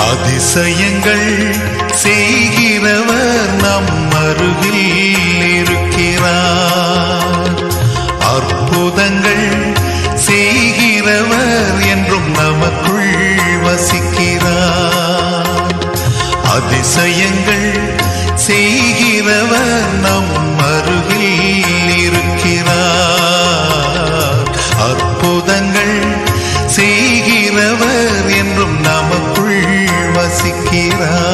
அதிசயங்கள் செய்கிறவர் நம் அருகில் இருக்கிறார். அற்புதங்கள் செய்கிறவர் என்றும் நமக்குள் வசிக்கிறார். அதிசயங்கள் செய்கிறவர் நம் அருகில் இருக்கிறார். அற்புதங்கள் செய்கிறவர் என்றும் நமக்குள் வசிக்கிறார்.